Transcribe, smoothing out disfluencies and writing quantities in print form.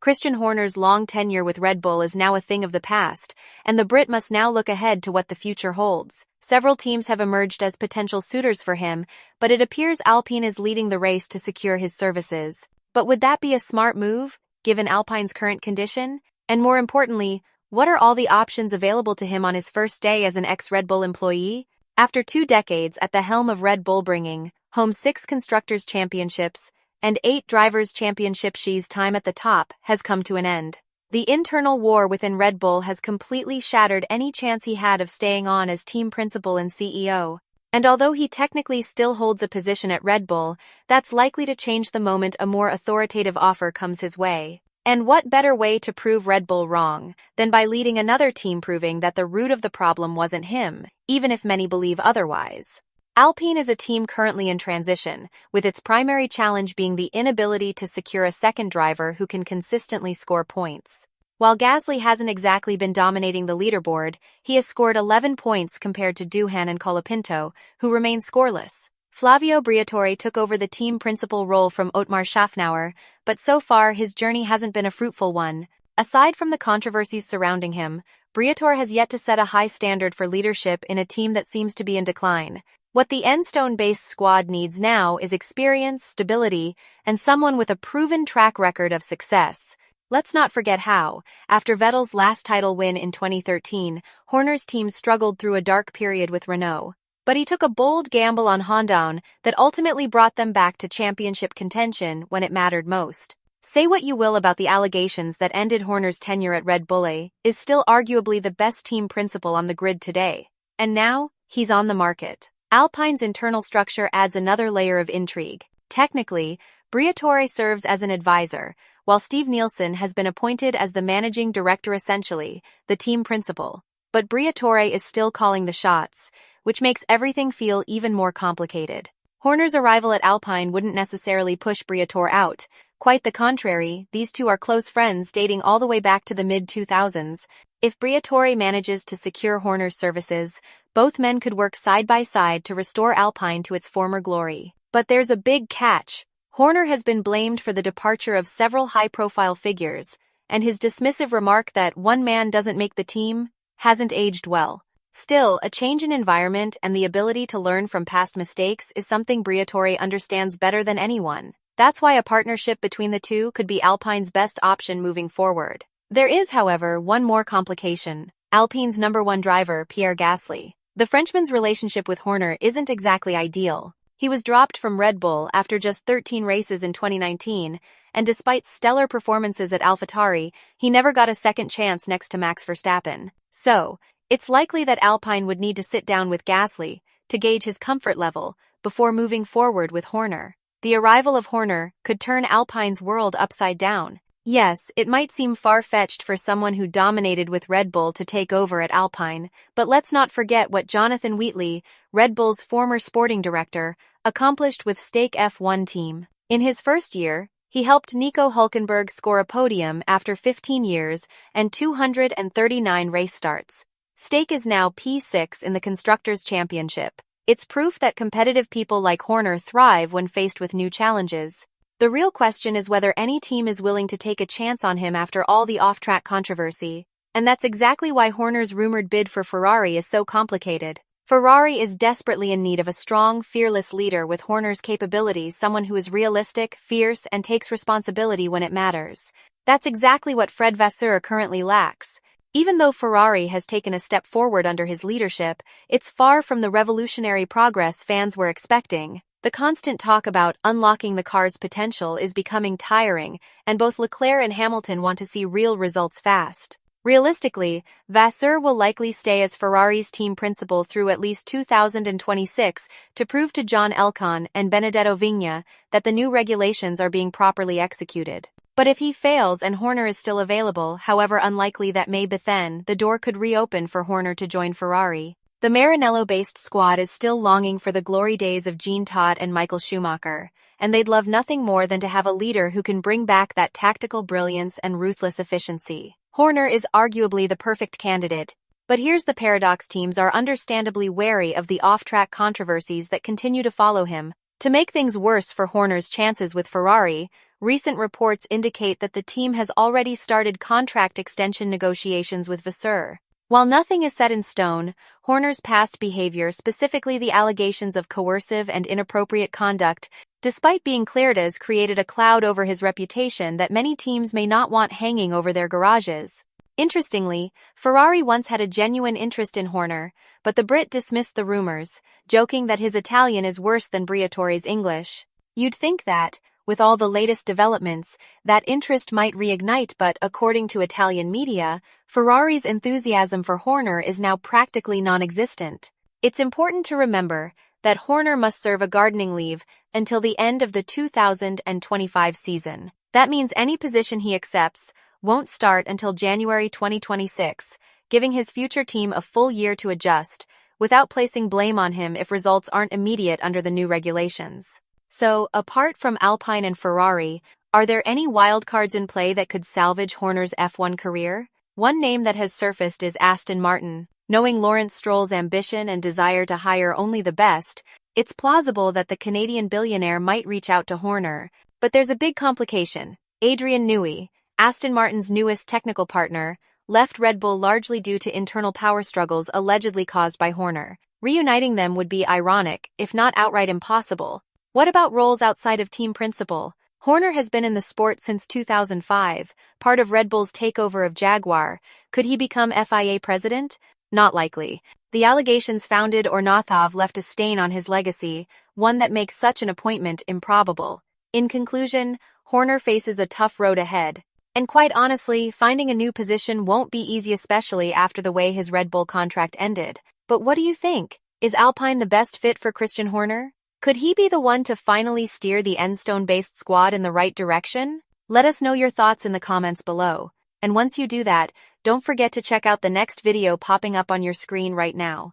Christian Horner's long tenure with Red Bull is now a thing of the past, and the Brit must now look ahead to what the future holds. Several teams have emerged as potential suitors for him, but it appears Alpine is leading the race to secure his services. But would that be a smart move, given Alpine's current condition? And more importantly, what are all the options available to him on his first day as an ex-Red Bull employee? After 2 decades at the helm of Red Bull, bringing home 6 Constructors' Championships and 8 Drivers' Championships, his time at the top has come to an end. The internal war within Red Bull has completely shattered any chance he had of staying on as team principal and CEO. And although he technically still holds a position at Red Bull, that's likely to change the moment a more authoritative offer comes his way. And what better way to prove Red Bull wrong than by leading another team, proving that the root of the problem wasn't him, even if many believe otherwise. Alpine is a team currently in transition, with its primary challenge being the inability to secure a second driver who can consistently score points. While Gasly hasn't exactly been dominating the leaderboard, he has scored 11 points compared to Doohan and Colapinto, who remain scoreless. Flavio Briatore took over the team principal role from Otmar Schaffnauer, but so far his journey hasn't been a fruitful one. Aside from the controversies surrounding him, Briatore has yet to set a high standard for leadership in a team that seems to be in decline. What the Enstone-based squad needs now is experience, stability, and someone with a proven track record of success. Let's not forget how, after Vettel's last title win in 2013, Horner's team struggled through a dark period with Renault. But he took a bold gamble on Honda that ultimately brought them back to championship contention when it mattered most. Say what you will about the allegations that ended Horner's tenure at Red Bull, is still arguably the best team principal on the grid today. And now, he's on the market. Alpine's internal structure adds another layer of intrigue. Technically, Briatore serves as an advisor, while Steve Nielsen has been appointed as the managing director, essentially, the team principal. But Briatore is still calling the shots, which makes everything feel even more complicated. Horner's arrival at Alpine wouldn't necessarily push Briatore out. Quite the contrary, these two are close friends dating all the way back to the mid-2000s. If Briatore manages to secure Horner's services, both men could work side by side to restore Alpine to its former glory. But there's a big catch. Horner has been blamed for the departure of several high-profile figures, and his dismissive remark that one man doesn't make the team hasn't aged well. Still, a change in environment and the ability to learn from past mistakes is something Briatore understands better than anyone. That's why a partnership between the two could be Alpine's best option moving forward. There is, however, one more complication: Alpine's #1 driver, Pierre Gasly. The Frenchman's relationship with Horner isn't exactly ideal. He was dropped from Red Bull after just 13 races in 2019, and despite stellar performances at AlphaTauri, he never got a second chance next to Max Verstappen. So, it's likely that Alpine would need to sit down with Gasly to gauge his comfort level before moving forward with Horner. The arrival of Horner could turn Alpine's world upside down. Yes, it might seem far-fetched for someone who dominated with Red Bull to take over at Alpine, but let's not forget what Jonathan Wheatley, Red Bull's former sporting director, accomplished with Stake F1 team. In his first year, he helped Nico Hülkenberg score a podium after 15 years and 239 race starts. Stake is now P6 in the Constructors' Championship. It's proof that competitive people like Horner thrive when faced with new challenges. The real question is whether any team is willing to take a chance on him after all the off-track controversy. And that's exactly why Horner's rumored bid for Ferrari is so complicated. Ferrari is desperately in need of a strong, fearless leader with Horner's capabilities, someone who is realistic, fierce, and takes responsibility when it matters. That's exactly what Fred Vasseur currently lacks. Even though Ferrari has taken a step forward under his leadership, it's far from the revolutionary progress fans were expecting. The constant talk about unlocking the car's potential is becoming tiring, and both Leclerc and Hamilton want to see real results fast. Realistically, Vasseur will likely stay as Ferrari's team principal through at least 2026 to prove to John Elkann and Benedetto Vigna that the new regulations are being properly executed. But if he fails and Horner is still available, however unlikely that may be, then the door could reopen for Horner to join Ferrari. The Maranello-based squad is still longing for the glory days of Jean Todt and Michael Schumacher, and they'd love nothing more than to have a leader who can bring back that tactical brilliance and ruthless efficiency. Horner is arguably the perfect candidate, but here's the paradox: teams are understandably wary of the off-track controversies that continue to follow him. To make things worse for Horner's chances with Ferrari, recent reports indicate that the team has already started contract extension negotiations with Vasseur. While nothing is set in stone, Horner's past behavior, specifically the allegations of coercive and inappropriate conduct, despite being cleared, has created a cloud over his reputation that many teams may not want hanging over their garages. Interestingly, Ferrari once had a genuine interest in Horner, but the Brit dismissed the rumors, joking that his Italian is worse than Briatore's English. You'd think that, with all the latest developments, that interest might reignite, but according to Italian media, Ferrari's enthusiasm for Horner is now practically non-existent. It's important to remember that Horner must serve a gardening leave until the end of the 2025 season. That means any position he accepts won't start until January 2026, giving his future team a full year to adjust, without placing blame on him if results aren't immediate under the new regulations. So, apart from Alpine and Ferrari, are there any wildcards in play that could salvage Horner's F1 career? One name that has surfaced is Aston Martin. Knowing Lawrence Stroll's ambition and desire to hire only the best, it's plausible that the Canadian billionaire might reach out to Horner. But there's a big complication. Adrian Newey, Aston Martin's newest technical partner, left Red Bull largely due to internal power struggles allegedly caused by Horner. Reuniting them would be ironic, if not outright impossible. What about roles outside of team principal? Horner has been in the sport since 2005, part of Red Bull's takeover of Jaguar. Could he become FIA president? Not likely. The allegations founded or not have left a stain on his legacy, one that makes such an appointment improbable. In conclusion, Horner faces a tough road ahead. And quite honestly, finding a new position won't be easy, especially after the way his Red Bull contract ended. But what do you think? Is Alpine the best fit for Christian Horner? Could he be the one to finally steer the Enstone-based squad in the right direction? Let us know your thoughts in the comments below. And once you do that, don't forget to check out the next video popping up on your screen right now.